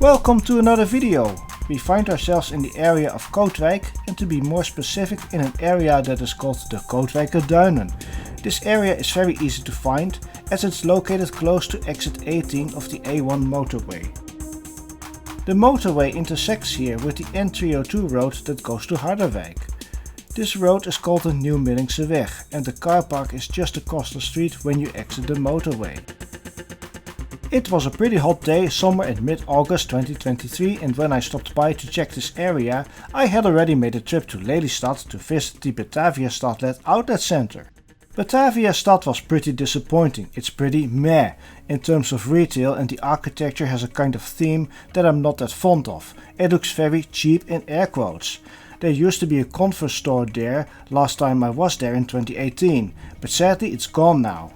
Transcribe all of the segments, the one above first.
Welcome to another video. We find ourselves in the area of Kootwijk, and to be more specific, in an area that is called the Kootwijkerduinen. This area is very easy to find as it's located close to exit 18 of the A1 motorway. The motorway intersects here with the N302 road that goes to Harderwijk. This road is called the Nieuw Millingseweg, and the car park is just across the street when you exit the motorway. It was a pretty hot day somewhere in mid-August 2023, and when I stopped by to check this area, I had already made a trip to Lelystad to visit the Bataviastad outlet center. Bataviastad was pretty disappointing. It's pretty meh in terms of retail, and the architecture has a kind of theme that I'm not that fond of. It looks very cheap in air quotes. There used to be a Converse store there last time I was there in 2018, but sadly it's gone now.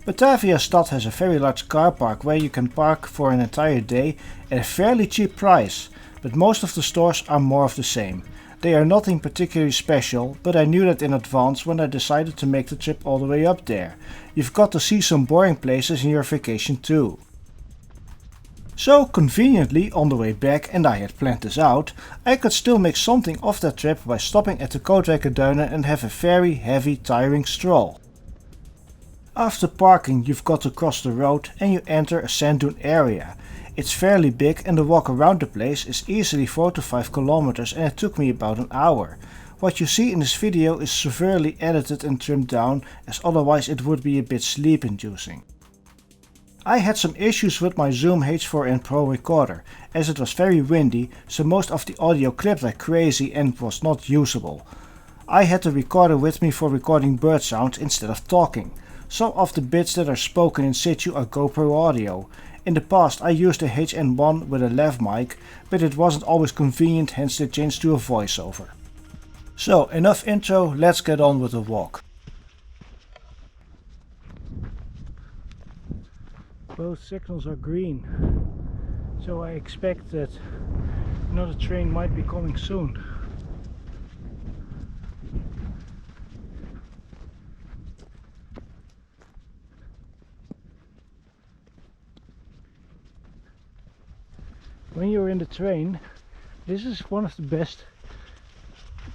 Bataviastad has a very large car park where you can park for an entire day at a fairly cheap price, but most of the stores are more of the same. They are nothing particularly special, but I knew that in advance when I decided to make the trip all the way up there. You've got to see some boring places in your vacation too. So conveniently on the way back, and I had planned this out, I could still make something of that trip by stopping at the Kootwijkerduinen and have a very heavy tiring stroll. After parking, you've got to cross the road and you enter a sand dune area. It's fairly big and the walk around the place is easily 4 to 5 kilometers, and it took me about an hour. What you see in this video is severely edited and trimmed down, as otherwise it would be a bit sleep inducing. I had some issues with my Zoom H4n Pro recorder, as it was very windy, so most of the audio clipped like crazy and was not usable. I had the recorder with me for recording bird sounds instead of talking. Some of the bits that are spoken in situ are GoPro audio. In the past I used a HN1 with a lav mic, but it wasn't always convenient, hence they changed to a voiceover. So enough intro, let's get on with the walk. Both signals are green, so I expect that another train might be coming soon. When you're in the train, this is one of the best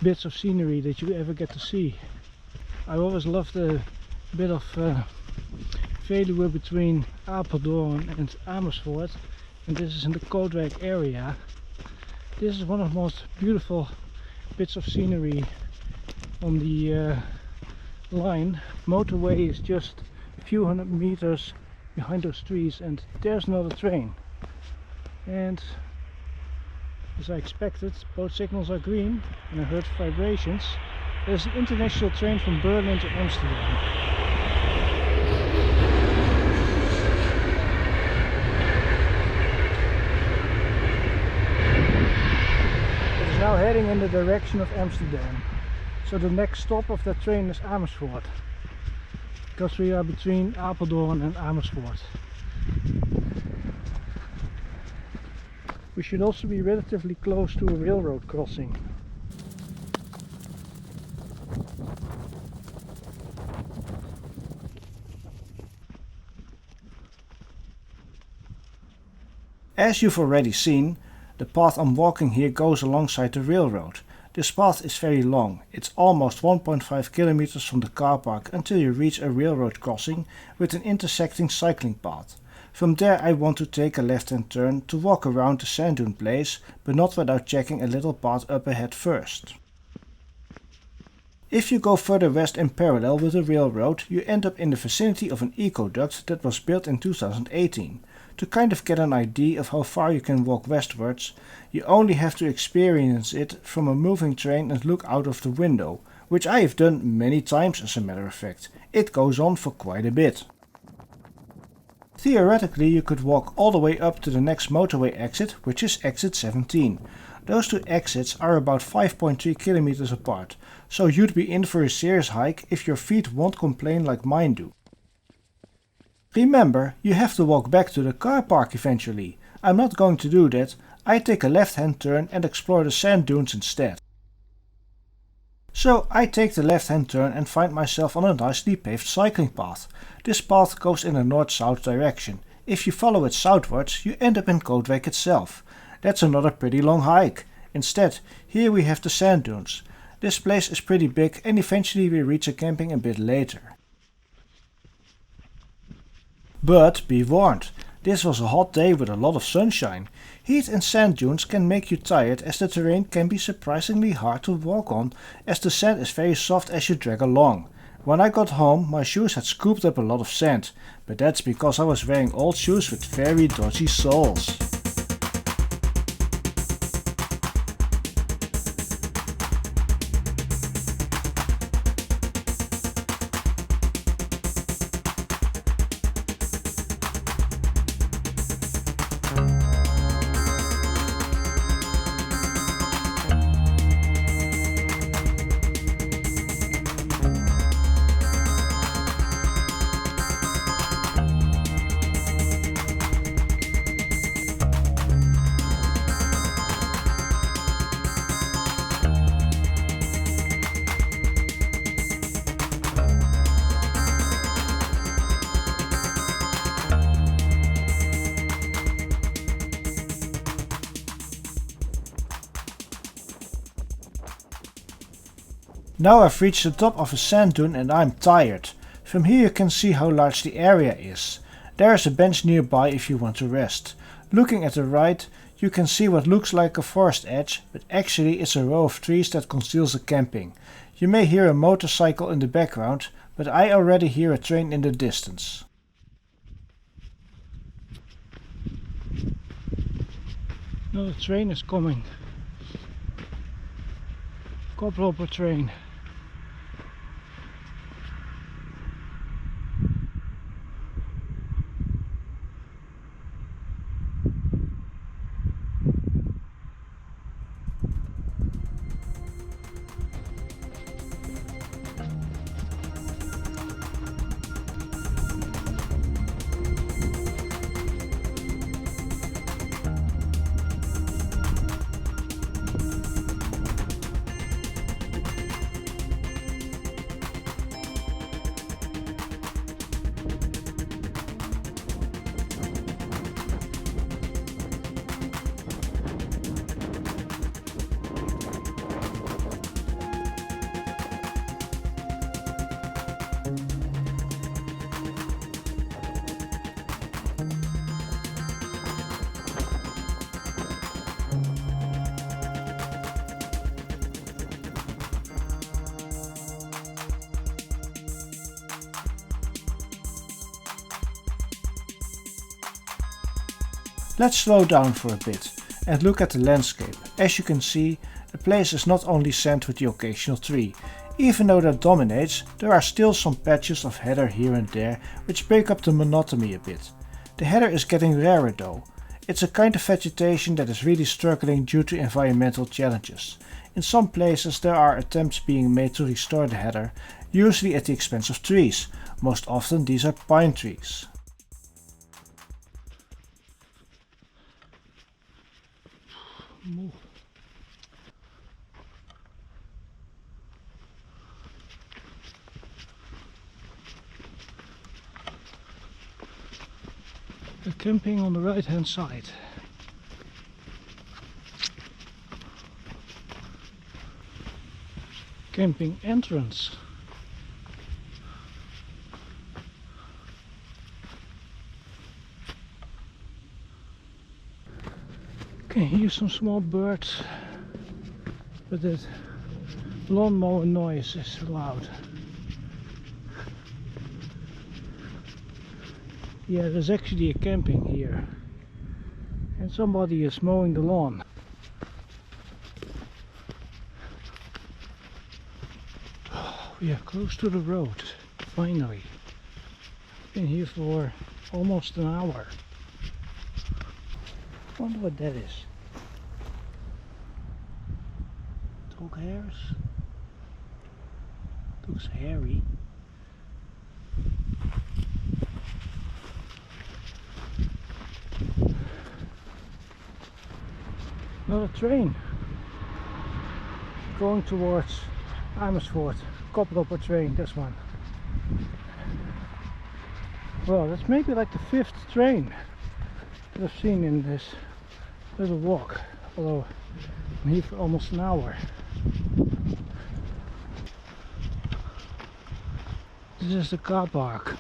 bits of scenery that you ever get to see. I always loved a bit of Veluwe between Apeldoorn and Amersfoort, and this is in the Kootwijk area. This is one of the most beautiful bits of scenery on the line. Motorway is just a few hundred meters behind those trees, and there's another train. And as I expected, both signals are green and I heard vibrations. There's an international train from Berlin to Amsterdam. It is now heading in the direction of Amsterdam. So the next stop of that train is Amersoort, because we are between Apeldoorn and Amersfoort. We should also be relatively close to a railroad crossing. As you've already seen, the path I'm walking here goes alongside the railroad. This path is very long. It's almost 1.5 kilometers from the car park until you reach a railroad crossing with an intersecting cycling path. From there I want to take a left-hand turn to walk around the sand dune place, but not without checking a little path up ahead first. If you go further west in parallel with the railroad, you end up in the vicinity of an ecoduct that was built in 2018. To kind of get an idea of how far you can walk westwards, you only have to experience it from a moving train and look out of the window, which I have done many times as a matter of fact. It goes on for quite a bit. Theoretically, you could walk all the way up to the next motorway exit, which is exit 17. Those two exits are about 5.3 kilometers apart, so you'd be in for a serious hike if your feet won't complain like mine do. Remember, you have to walk back to the car park eventually. I'm not going to do that. I take a left-hand turn and explore the sand dunes instead. So I take the left-hand turn and find myself on a nicely paved cycling path. This path goes in a north-south direction. If you follow it southwards, you end up in Kootwijk itself. That's another pretty long hike. Instead, here we have the sand dunes. This place is pretty big and eventually we reach a camping a bit later. But be warned, this was a hot day with a lot of sunshine. Heat and sand dunes can make you tired as the terrain can be surprisingly hard to walk on as the sand is very soft as you drag along. When I got home, my shoes had scooped up a lot of sand, but that's because I was wearing old shoes with very dodgy soles. Now I've reached the top of a sand dune and I'm tired. From here you can see how large the area is. There is a bench nearby if you want to rest. Looking at the right, you can see what looks like a forest edge, but actually it's a row of trees that conceals the camping. You may hear a motorcycle in the background, but I already hear a train in the distance. Another train is coming. Koploper train. Let's slow down for a bit and look at the landscape. As you can see, the place is not only sand with the occasional tree. Even though that dominates, there are still some patches of heather here and there which break up the monotony a bit. The heather is getting rarer though. It's a kind of vegetation that is really struggling due to environmental challenges. In some places there are attempts being made to restore the heather, usually at the expense of trees. Most often these are pine trees. The camping on the right hand side. Camping entrance. Can hear some small birds, but that lawnmower noise is loud. Yeah, there's actually a camping here and somebody is mowing the lawn. We are close to the road, finally. Been here for almost an hour. Wonder what that is. Dog hairs? Looks hairy. Another train going towards Amersoort. Koploper train, this one. Well, that's maybe like the 5th train that I've seen in this little walk, although I'm here for almost an hour. This is the car park.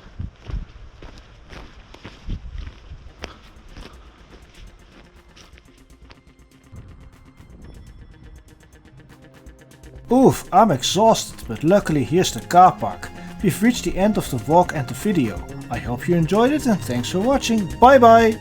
Oof, I'm exhausted, but luckily here's the car park. We've reached the end of the walk and the video. I hope you enjoyed it and thanks for watching. Bye bye!